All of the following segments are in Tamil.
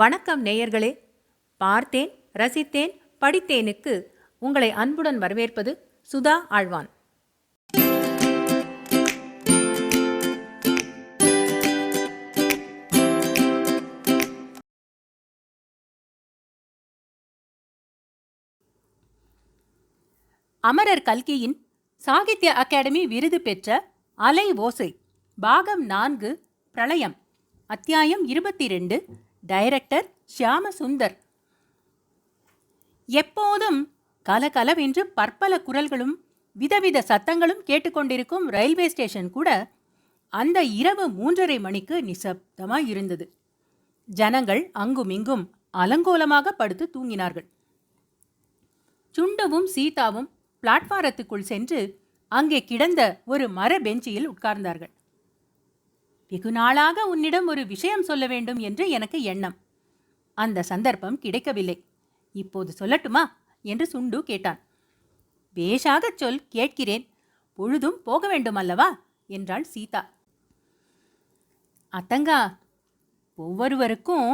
வணக்கம் நேயர்களே. பார்த்தேன், ரசித்தேன், படித்தேனுக்கு உங்களை அன்புடன் வரவேற்பது சுதா ஆழ்வான். அமரர் கல்கியின் சாகித்ய அகாடமி விருது பெற்ற அலை ஓசை பாகம் 4 பிரளயம், அத்தியாயம் 22. டைரக்டர் ஷியாமசுந்தர். எப்போதும் கலகலவென்று பற்பல குரல்களும் விதவித சத்தங்களும் கேட்டுக்கொண்டிருக்கும் ரயில்வே ஸ்டேஷன் கூட அந்த இரவு 3:30 மணிக்கு நிசப்தமாயிருந்தது. ஜனங்கள் அங்குமிங்கும் அலங்கோலமாக படுத்து தூங்கினார்கள். சுண்டுவும் சீதாவும் பிளாட்பாரத்துக்குள் சென்று அங்கே கிடந்த ஒரு மர பெஞ்சியில் உட்கார்ந்தார்கள். வெகு நாளாக உன்னிடம் ஒரு விஷயம் சொல்ல வேண்டும் என்று எனக்கு எண்ணம். அந்த சந்தர்ப்பம் கிடைக்கவில்லை. இப்போது சொல்லட்டுமா என்று சுண்டு கேட்டான். பேஷாகச் சொல், கேட்கிறேன். பொழுதும் போக வேண்டும் அல்லவா என்றாள் சீதா. அத்தங்கா, ஒவ்வொருவருக்கும்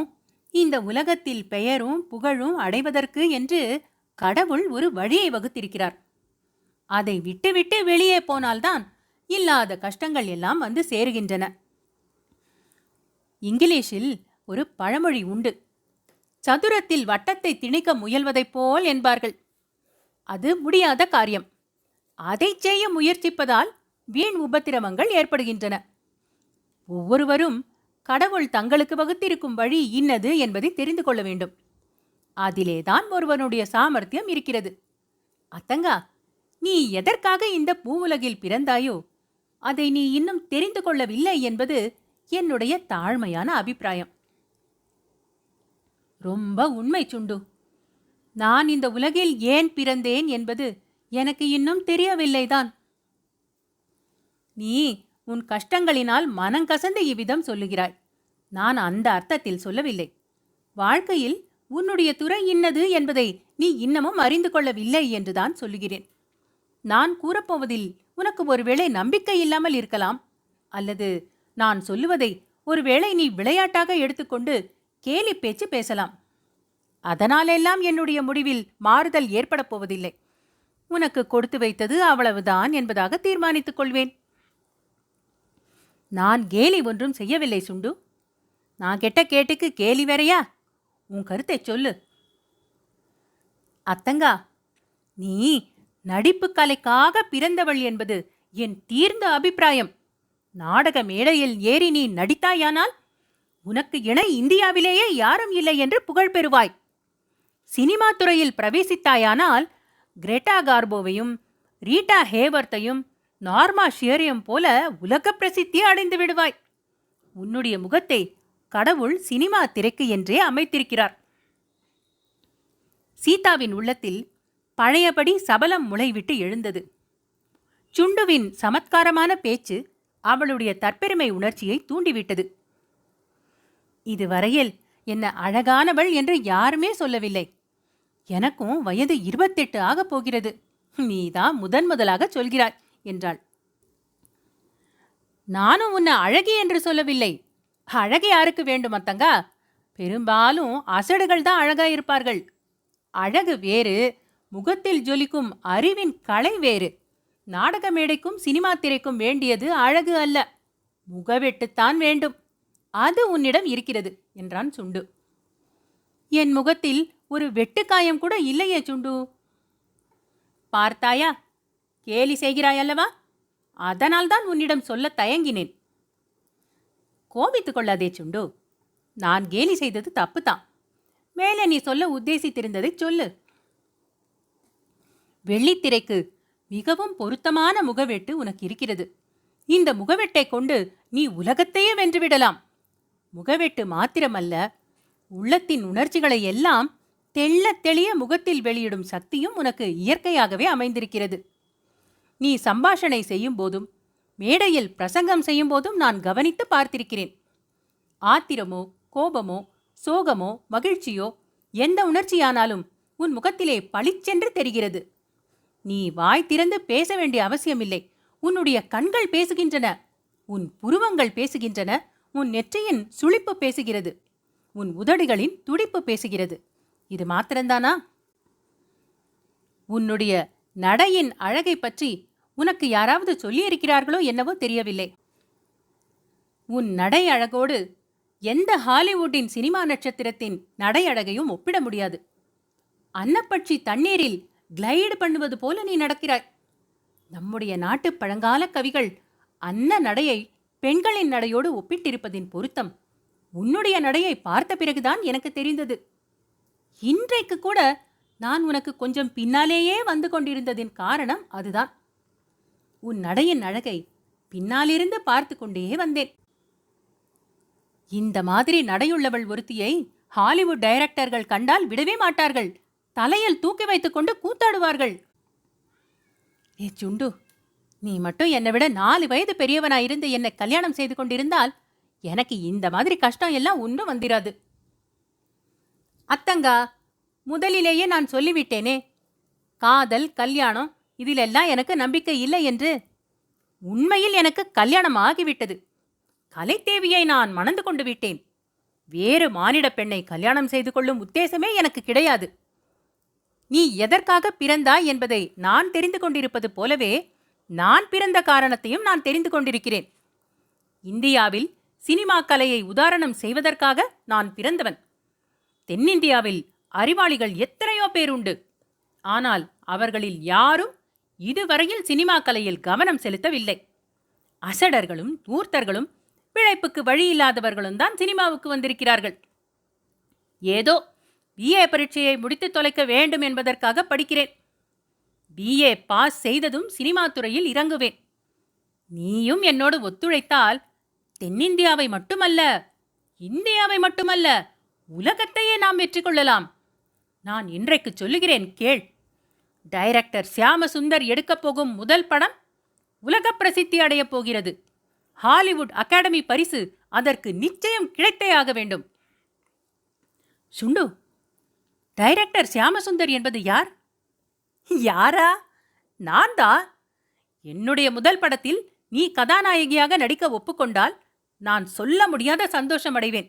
இந்த உலகத்தில் பெயரும் புகழும் அடைவதற்கு என்று கடவுள் ஒரு வழியை வகுத்திருக்கிறார். அதை விட்டுவிட்டு வெளியே போனால்தான் இல்லாத கஷ்டங்கள் எல்லாம் வந்து சேருகின்றன. இங்கிலீஷில் ஒரு பழமொழி உண்டு. சதுரத்தில் வட்டத்தை திணிக்க முயல்வதைப் போல் என்பார்கள். அது முடியாத காரியம். அதை செய்ய முயற்சிப்பதால் வீண் உபத்திரவங்கள் ஏற்படுகின்றன. ஒவ்வொருவரும் கடவுள் தங்களுக்கு வகுத்திருக்கும் வழி இன்னது என்பதை தெரிந்து கொள்ள வேண்டும். அதிலேதான் ஒருவனுடைய சாமர்த்தியம் இருக்கிறது. அத்தங்கா, நீ எதற்காக இந்த பூவுலகில் பிறந்தாயோ அதை நீ இன்னும் தெரிந்து கொள்ளவில்லை என்பது என்னுடைய தாழ்மையான அபிப்பிராயம். ரொம்ப உண்மை சுண்டு. நான் இந்த உலகில் ஏன் பிறந்தேன் என்பது எனக்கு இன்னும் தெரியவில்லைதான். நீ உன் கஷ்டங்களினால் மனங்கசந்து இவ்விதம் சொல்லுகிறாய். நான் அந்த அர்த்தத்தில் சொல்லவில்லை. வாழ்க்கையில் உன்னுடைய துறை இன்னது என்பதை நீ இன்னமும் அறிந்து கொள்ளவில்லை என்றுதான் சொல்லுகிறேன். நான் கூறப்போவதில் உனக்கு ஒருவேளை நம்பிக்கை இல்லாமல் இருக்கலாம். அல்லது நான் சொல்லுவதை ஒருவேளை நீ விளையாட்டாக எடுத்துக்கொண்டு கேலி பேச்சு பேசலாம். அதனாலெல்லாம் என்னுடைய முடிவில் மாறுதல் ஏற்பட போவதில்லை. உனக்கு கொடுத்து வைத்தது அவ்வளவுதான் என்பதாக தீர்மானித்துக் கொள்வேன். நான் கேலி ஒன்றும் செய்யவில்லை சுண்டு. நான் கெட்ட கேட்டுக்கு கேலி வேறையா? உன் கருத்தை சொல்லு. அத்தங்கா, நீ நடிப்பு கலைக்காக பிறந்தவள் என்பது என் தீர்ந்த அபிப்பிராயம். நாடக மேடையில் ஏறி நீ நடித்தாயானால் உனக்கு இணை இந்தியாவிலேயே யாரும் இல்லை என்று புகழ் பெறுவாய். சினிமா துறையில் பிரவேசித்தாயானால் கிரெட்டா கார்போவையும் ரீட்டா ஹேவர்த்தையும் நார்மா ஷியரையும் போல உலக பிரசித்தி அடைந்து விடுவாய். உன்னுடைய முகத்தை கடவுள் சினிமா திரைக்கு என்றே அமைத்திருக்கிறார். சீதாவின் உள்ளத்தில் பழையபடி சபலம் முளைவிட்டு எழுந்தது. சுண்டுவின் சமத்காரமான பேச்சு அவளுடைய தற்பெருமை உணர்ச்சியை தூண்டிவிட்டது. இதுவரையில் என்ன அழகானவள் என்று யாருமே சொல்லவில்லை. எனக்கும் வயது 28 ஆகப் போகிறது. நீதான் முதலாக சொல்கிறாய் என்றாள். நானும் உன்னை அழகி என்று சொல்லவில்லை. அழகி யாருக்கு வேண்டும் அத்தங்கா? பெரும்பாலும் அசடுகள் தான் அழகாயிருப்பார்கள். அழகு வேறு, முகத்தில் ஜொலிக்கும் அறிவின் கலை வேறு. நாடக மேடைக்கும் சினிமா திரைக்கும் வேண்டியது அழகு அல்ல, முகவெட்டுத்தான் வேண்டும். அது உன்னிடம் இருக்கிறது என்றான் சுண்டு. என் முகத்தில் ஒரு வெட்டுக்காயம் கூட இல்லையே சுண்டு. பார்த்தாயா, கேலி செய்கிறாயல்லவா? அதனால்தான் உன்னிடம் சொல்ல தயங்கினேன். கோபித்துக் கொள்ளாதே சுண்டு. நான் கேலி செய்தது தப்புதான். மேலே நீ சொல்ல உத்தேசித்திருந்ததை சொல்லு. வெள்ளித்திரைக்கு மிகவும் பொருத்தமான முகவெட்டு உனக்கு இருக்கிறது. இந்த முகவெட்டை கொண்டு நீ உலகத்தையே வென்றுவிடலாம். முகவெட்டு மாத்திரமல்ல, உள்ளத்தின் உணர்ச்சிகளை எல்லாம் தெள்ள தெளிய முகத்தில் வெளியிடும் சக்தியும் உனக்கு இயற்கையாகவே அமைந்திருக்கிறது. நீ சம்பாஷணை செய்யும் போதும் மேடையில் பிரசங்கம் செய்யும் போதும் நான் கவனித்து பார்த்திருக்கிறேன். ஆத்திரமோ கோபமோ சோகமோ மகிழ்ச்சியோ எந்த உணர்ச்சியானாலும் உன் முகத்திலே பளிச்சென்று தெரிகிறது. நீ வாய் திறந்து பேச வேண்டிய அவசியமில்லை. உன்னுடைய கண்கள் பேசுகின்றன, உன் புருவங்கள் பேசுகின்றன, உன் நெற்றியின் சுளிப்பு பேசுகிறது. உன் உதடுகளின் துடிப்பு பேசுகிறது. இது மாத்திரம்தானா? உன்னுடைய நடையின் அழகை பற்றி உனக்கு யாராவது சொல்லியிருக்கிறார்களோ என்னவோ தெரியவில்லை. உன் நடை அழகோடு எந்த ஹாலிவுட்டின் சினிமா நட்சத்திரத்தின் நடை அழகையும் ஒப்பிட முடியாது. அன்னப்பட்சி தண்ணீரில் கிளைடு பண்ணுவது போல நீ நடக்கிறாய். நம்முடைய நாட்டு பழங்கால கவிகள் அன்ன நடையை பெண்களின் நடையோடு ஒப்பிட்டிருப்பதின் பொருத்தம் உன்னுடைய நடையை பார்த்த பிறகுதான் எனக்கு தெரிந்தது. இன்றைக்கு கூட நான் உனக்கு கொஞ்சம் பின்னாலேயே வந்து கொண்டிருந்ததின் காரணம் அதுதான். உன் நடையின் அழகை பின்னாலிருந்து பார்த்து கொண்டே வந்தேன். இந்த மாதிரி நடையுள்ளவள் ஒருத்தியை ஹாலிவுட் டைரக்டர்கள் கண்டால் விடவே மாட்டார்கள். தலையில் தூக்கி வைத்துக் கொண்டு கூத்தாடுவார்கள். ஏ சுண்டு, நீ மட்டும் என்னை விட 4 வயது பெரியவனாயிருந்து என்னை கல்யாணம் செய்து கொண்டிருந்தால் எனக்கு இந்த மாதிரி கஷ்டம் எல்லாம் ஒன்றும் வந்திராது. அத்தங்கா, முதலிலேயே நான் சொல்லிவிட்டேனே, காதல் கல்யாணம் இதிலெல்லாம் எனக்கு நம்பிக்கை இல்லை என்று. உண்மையில் எனக்கு கல்யாணம் ஆகிவிட்டது. கலைத்தேவியை நான் மணந்து கொண்டு விட்டேன். வேறு மானிட பெண்ணை கல்யாணம் செய்து கொள்ளும் உத்தேசமே எனக்கு கிடையாது. நீ எதற்காக பிறந்தாய் என்பதை நான் தெரிந்து கொண்டிருப்பது போலவே நான் பிறந்த காரணத்தையும் நான் தெரிந்து கொண்டிருக்கிறேன். இந்தியாவில் சினிமா கலையை உதாரணம் செய்வதற்காக நான் பிறந்தவன். தென்னிந்தியாவில் அறிவாளிகள் எத்தனையோ பேர் உண்டு. ஆனால் அவர்களில் யாரும் இதுவரையில் சினிமா கலையில் கவனம் செலுத்தவில்லை. அசடர்களும் தூர்த்தர்களும் பிழைப்புக்கு வழியில்லாதவர்களும் தான் சினிமாவுக்கு வந்திருக்கிறார்கள். ஏதோ BA பரீட்சையை முடித்து தொலைக்க வேண்டும் என்பதற்காக படிக்கிறேன். BA பாஸ் செய்ததும் சினிமா துறையில் இறங்குவேன். நீயும் என்னோடு ஒத்துழைத்தால் தென்னிந்தியாவை மட்டுமல்ல, இந்தியாவை மட்டுமல்ல, உலகத்தையே நாம் வெற்றி கொள்ளலாம். நான் இன்றைக்கு சொல்லுகிறேன் கேள். டைரக்டர் சியாமசுந்தர் எடுக்கப் போகும் முதல் படம் உலக பிரசித்தி அடையப் போகிறது. ஹாலிவுட் அகாடமி பரிசு அதற்கு நிச்சயம் கிடைத்தே ஆக வேண்டும். சுண்டு, டைரக்டர் சியாமசுந்தர் என்பது யார்? யாரா? நான் தான். என்னுடைய முதல் படத்தில் நீ கதாநாயகியாக நடிக்க ஒப்புக்கொண்டால் நான் சொல்ல முடியாத சந்தோஷம் அடைவேன்.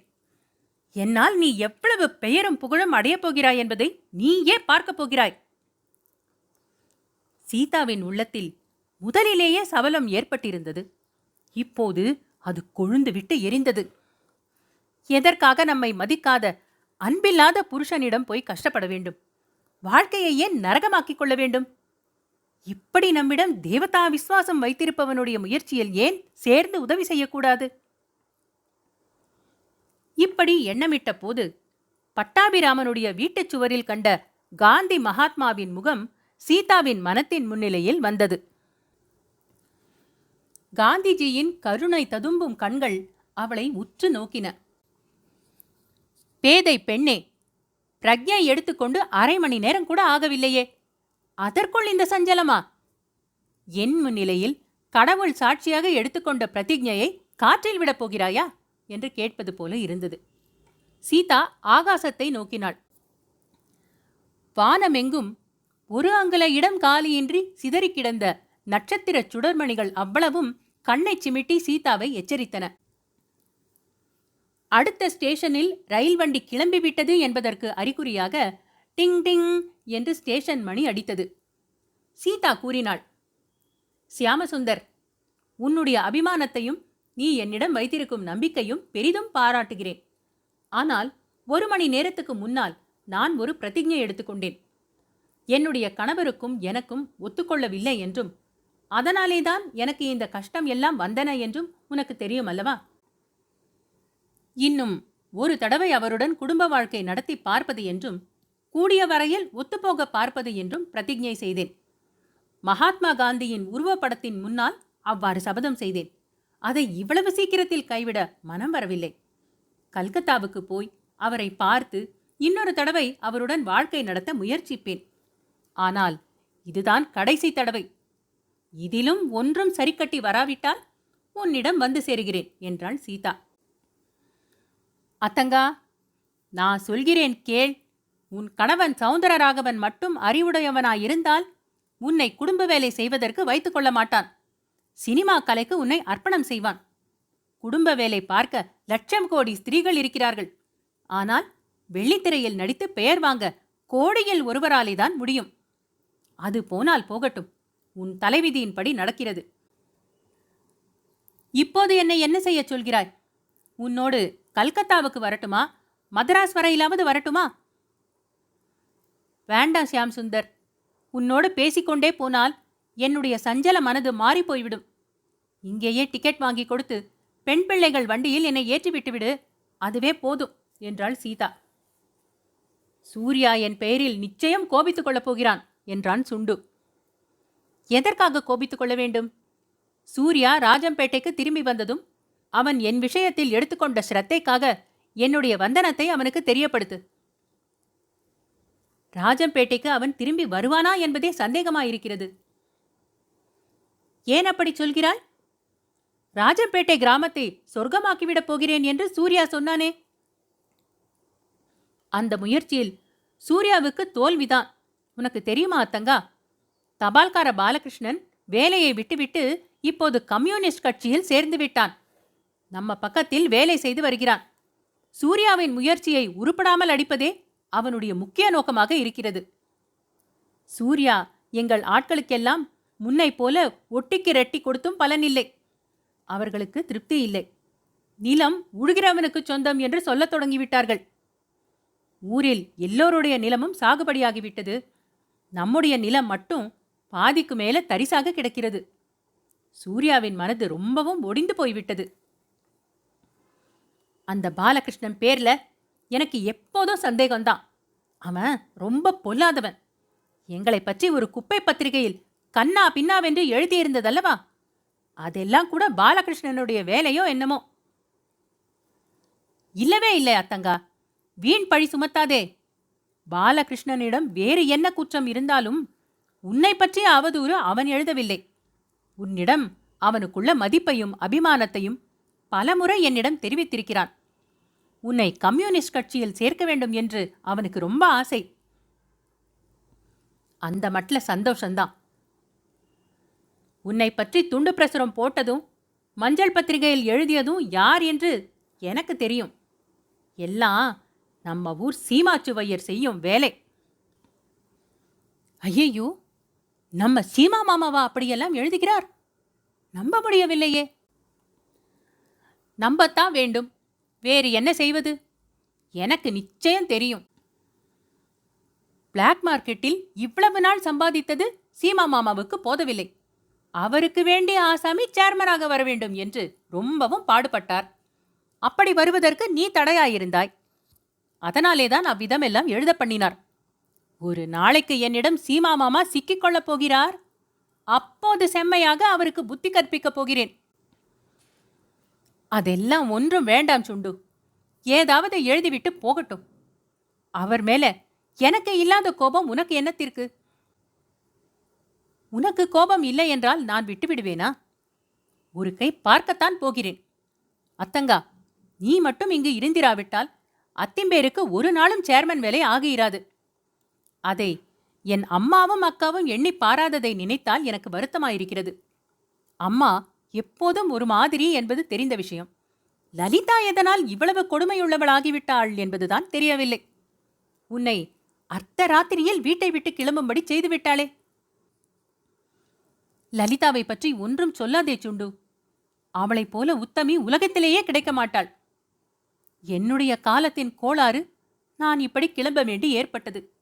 என்னால் நீ எவ்வளவு பெயரும் புகழும் அடையப் போகிறாய் என்பதை நீயே பார்க்கப் போகிறாய். சீதாவின் உள்ளத்தில் முதலிலேயே சபலம் ஏற்பட்டிருந்தது. இப்போது அது கொழுந்துவிட்டு எரிந்தது. எதற்காக நம்மை மதிக்காத அன்பில்லாத புருஷனிடம் போய் கஷ்டப்பட வேண்டும்? வாழ்க்கையை ஏன் நரகமாக்கிக் கொள்ள வேண்டும்? இப்படி நம்மிடம் தேவதா விசுவாசம் வைத்திருப்பவனுடைய முயற்சியில் ஏன் சேர்ந்து உதவி செய்யக்கூடாது? இப்படி எண்ணமிட்ட போது பட்டாபிராமனுடைய வீட்டுச் சுவரில் கண்ட காந்தி மகாத்மாவின் முகம் சீதாவின் மனத்தின் முன்னிலையில் வந்தது. காந்திஜியின் கருணை ததும்பும் கண்கள் அவளை உற்று நோக்கின. பேதை பெண்ணே, பிரக்ஞை எடுத்துக்கொண்டு 1/2 மணி நேரம் கூட ஆகவில்லையே, அதற்குள் இந்த சஞ்சலமா? என் முன்னிலையில் கடவுள் சாட்சியாக எடுத்துக்கொண்ட பிரதிஜையை காற்றில் விடப் போகிறாயா என்று கேட்பது போல இருந்தது. சீதா ஆகாசத்தை நோக்கினாள். வானமெங்கும் 1 அங்குல இடம் காலியின்றி சிதறி கிடந்த நட்சத்திர சுடர்மணிகள் அவ்வளவும் கண்ணை சிமிட்டி சீதாவை எச்சரித்தன. அடுத்த ஸ்டேஷனில் ரயில் வண்டி கிளம்பிவிட்டது என்பதற்கு அறிகுறியாக டிங் டிங் என்று ஸ்டேஷன் மணி அடித்தது. சீதா கூறினாள், சியாமசுந்தர், உன்னுடைய அபிமானத்தையும் நீ என்னிடம் வைத்திருக்கும் நம்பிக்கையும் பெரிதும் பாராட்டுகிறேன். ஆனால் 1 மணி நேரத்துக்கு முன்னால் நான் ஒரு பிரதிஜை எடுத்துக்கொண்டேன். என்னுடைய கணவருக்கும் எனக்கும் ஒத்துக்கொள்ளவில்லை என்றும் அதனாலேதான் எனக்கு இந்த கஷ்டம் எல்லாம் வந்தன என்றும் உனக்கு தெரியும் அல்லவா? இன்னும் ஒரு தடவை அவருடன் குடும்ப வாழ்க்கை நடத்தி பார்ப்பது என்றும் கூடிய வரையில் ஒத்துப்போக பார்ப்பது என்றும் பிரதிஜை செய்தேன். மகாத்மா காந்தியின் உருவப்படத்தின் முன்னால் அவ்வாறு சபதம் செய்தேன். அதை இவ்வளவு சீக்கிரத்தில் கைவிட மனம் வரவில்லை. கல்கத்தாவுக்கு போய் அவரை பார்த்து இன்னொரு தடவை அவருடன் வாழ்க்கை நடத்த முயற்சிப்பேன். ஆனால் இதுதான் கடைசி தடவை. இதிலும் ஒன்றும் சரிக்கட்டி வராவிட்டால் உன்னிடம் வந்து சேருகிறேன் என்றாள் சீதா. அத்தங்கா, நான் சொல்கிறேன் கேள். உன் கணவன் சௌந்தரராகவன் மட்டும் அறிவுடையவனாயிருந்தால் உன்னை குடும்ப வேலை செய்வதற்கு வைத்துக் கொள்ள மாட்டான். சினிமா கலைக்கு உன்னை அர்ப்பணம் செய்வான். குடும்ப வேலை பார்க்க 1,00,000 கோடி ஸ்திரீகள் இருக்கிறார்கள். ஆனால் வெள்ளித்திரையில் நடித்து பெயர் வாங்க கோடியில் ஒருவராலேதான் முடியும். அது போனால் போகட்டும். உன் தலைவிதியின்படி நடக்கிறது. இப்போது என்னை என்ன செய்ய சொல்கிறாய்? உன்னோடு கல்கத்தாவுக்கு வரட்டுமா, மதராஸ் வரையிலாவது வரட்டுமா? வேண்டாம் ஷியாம் சுந்தர். உன்னோடு பேசிக்கொண்டே போனால் என்னுடைய சஞ்சல மனது மாறிப்போய்விடும். இங்கேயே டிக்கெட் வாங்கி கொடுத்து பெண் பிள்ளைகள் வண்டியில் என்னை ஏற்றிவிட்டுவிடு, அதுவே போதும் என்றாள் சீதா. சூர்யா என் பெயரில் நிச்சயம் கோபித்துக் கொள்ளப் போகிறான் என்றான் சுண்டு. எதற்காக கோபித்துக் கொள்ள வேண்டும்? சூர்யா ராஜம்பேட்டைக்கு திரும்பி வந்ததும் அவன் என் விஷயத்தில் எடுத்துக்கொண்ட ஸ்ரத்தைக்காக என்னுடைய வந்தனத்தை அவனுக்கு தெரியப்படுத்து. ராஜம்பேட்டைக்கு அவன் திரும்பி வருவானா என்பதே சந்தேகமாயிருக்கிறது. ஏன் அப்படி சொல்கிறாய்? ராஜம்பேட்டை கிராமத்தை சொர்க்கமாக்கிவிடப் போகிறேன் என்று சூர்யா சொன்னானே. அந்த முயற்சியில் சூர்யாவுக்கு தோல்விதான். உனக்கு தெரியுமா அத்தங்கா? தபால்கார பாலகிருஷ்ணன் வேலையை விட்டுவிட்டு இப்போது கம்யூனிஸ்ட் கட்சியில் சேர்ந்து விட்டான். நம்ம பக்கத்தில் வேலை செய்து வருகிறான். சூர்யாவின் முயற்சியை உருப்படாமல் அடிப்பதே அவனுடைய முக்கிய நோக்கமாக இருக்கிறது. சூர்யா எங்கள் ஆட்களுக்கெல்லாம் முன்னை போல ஒட்டிக்கு ரெட்டி கொடுத்தும் பலனில்லை. அவர்களுக்கு திருப்தி இல்லை. நிலம் உழுகிறவனுக்கு சொந்தம் என்று சொல்லத் தொடங்கிவிட்டார்கள். ஊரில் எல்லோருடைய நிலமும் சாகுபடியாகிவிட்டது. நம்முடைய நிலம் மட்டும் பாதிக்கு மேல தரிசாக கிடக்கிறது. சூர்யாவின் மனது ரொம்பவும் ஒடிந்து போய்விட்டது. அந்த பாலகிருஷ்ணன் பேர்ல எனக்கு எப்போதும் சந்தேகம்தான். அவன் ரொம்ப பொல்லாதவன். எங்களை பற்றி ஒரு குப்பை பத்திரிகையில் கண்ணா பின்னாவென்று எழுதியிருந்ததல்லவா? அதெல்லாம் கூட பாலகிருஷ்ணனுடைய வேலையோ என்னமோ. இல்லவே இல்லை அத்தங்கா, வீண் பழி சுமத்தாதே. பாலகிருஷ்ணனிடம் வேறு என்ன குற்றம் இருந்தாலும் உன்னை பற்றிய அவதூறு அவன் எழுதவில்லை. உன்னிடம் அவனுக்குள்ள மதிப்பையும் அபிமானத்தையும் பலமுறை என்னிடம் தெரிவித்திருக்கிறான். உன்னை கம்யூனிஸ்ட் கட்சியில் சேர்க்க வேண்டும் என்று அவனுக்கு ரொம்ப ஆசை. அந்த மட்ல சந்தோஷந்தான். உன்னை பற்றி துண்டு பிரசுரம் போட்டதும் மஞ்சள் பத்திரிகையில் எழுதியதும் யார் என்று எனக்கு தெரியும். எல்லாம் நம்ம ஊர் சீமாச்சுவையர் செய்யும் வேலை. ஐயையோ, நம்ம சீமா மாமாவா அப்படியெல்லாம் எழுதுகிறார்? நம்ப முடியவில்லையே. நம்பத்தான் வேண்டும். வேறு என்ன செய்வது? எனக்கு நிச்சயம் தெரியும். பிளாக் மார்க்கெட்டில் இவ்வளவு நாள் சம்பாதித்தது சீமா மாமாவுக்கு போதவில்லை. அவருக்கு வேண்டிய ஆசாமி சேர்மனாக வர வேண்டும் என்று ரொம்பவும் பாடுபட்டார். அப்படி வருவதற்கு நீ தடையாயிருந்தாய். அதனாலேதான் அவ்விதமெல்லாம் எழுத பண்ணினார். ஒரு நாளைக்கு என்னிடம் சீமா மாமா சிக்கிக் கொள்ளப் போகிறார். அப்போது செம்மையாக அவருக்கு புத்தி கற்பிக்கப் போகிறேன். அதெல்லாம் ஒன்றும் வேண்டாம் சுண்டு. ஏதாவது எழுதிவிட்டு போகட்டும். அவர் மேல எனக்கு இல்லாத கோபம் உனக்கு என்னத்திற்கு? உனக்கு கோபம் இல்லை என்றால் நான் விட்டுவிடுவேனா? ஒரு கை பார்க்கத்தான் போகிறேன். அத்தங்கா, நீ மட்டும் இங்கு இருந்திராவிட்டால் அத்திம்பேருக்கு ஒரு நாளும் சேர்மன் வேலை ஆகியிராது. அதை என் அம்மாவும் அக்காவும் எண்ணி பாராததை நினைத்தால் எனக்கு வருத்தமாயிருக்கிறது. அம்மா எப்போதும் ஒரு மாதிரி என்பது தெரிந்த விஷயம். லலிதா எதனால் இவ்வளவு கொடுமையுள்ளவளாகிவிட்டாள் என்பதுதான் தெரியவில்லை. உன்னை அர்த்த ராத்திரியில் வீட்டை விட்டு கிளம்பும்படி செய்துவிட்டாளே. லலிதாவை பற்றி ஒன்றும் சொல்லாதே சுண்டு. அவளைப் போல உத்தமி உலகத்திலேயே கிடைக்க மாட்டாள். என்னுடைய காலத்தின் கோளாறு நான் இப்படி கிளம்ப வேண்டி ஏற்பட்டது.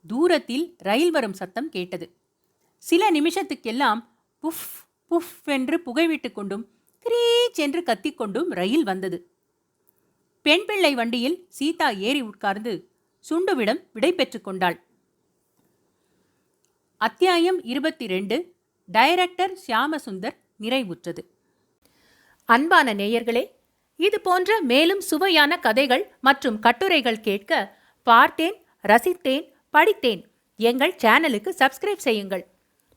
தூரத்தில் ரயில் வரும் சத்தம் கேட்டது. சில நிமிஷத்துக்கெல்லாம் புஃப் புஃப் என்று புகைவிட்டு கொண்டும் கிரீச் என்று கத்திக்கொண்டும் ரயில் வந்தது. பெண் பிள்ளை வண்டியில் சீதா ஏறி உட்கார்ந்து சுண்டுவிடம் விடை பெற்றுக் கொண்டாள். அத்தியாயம் 22 டைரக்டர் ஷியாமசுந்தர் நிறைவுற்றது. அன்பான நேயர்களே, இது போன்ற மேலும் சுவையான கதைகள் மற்றும் கட்டுரைகள் கேட்க பார்த்தேன், ரசித்தேன், படித்தேன் எங்கள் சேனலுக்கு சப்ஸ்கிரைப் செய்யுங்கள்.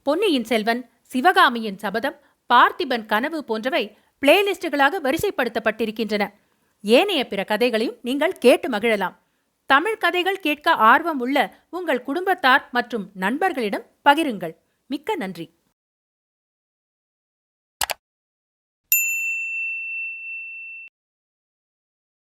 பொன்னியின் செல்வன், சிவகாமியின் சபதம், பார்த்திபன் கனவு போன்றவை பிளேலிஸ்டுகளாக வரிசைப்படுத்தப்பட்டிருக்கின்றன. ஏனைய பிற கதைகளையும் நீங்கள் கேட்டு மகிழலாம். தமிழ் கதைகள் கேட்க ஆர்வம் உள்ள உங்கள் குடும்பத்தார் மற்றும் நண்பர்களிடம் பகிருங்கள். மிக்க நன்றி.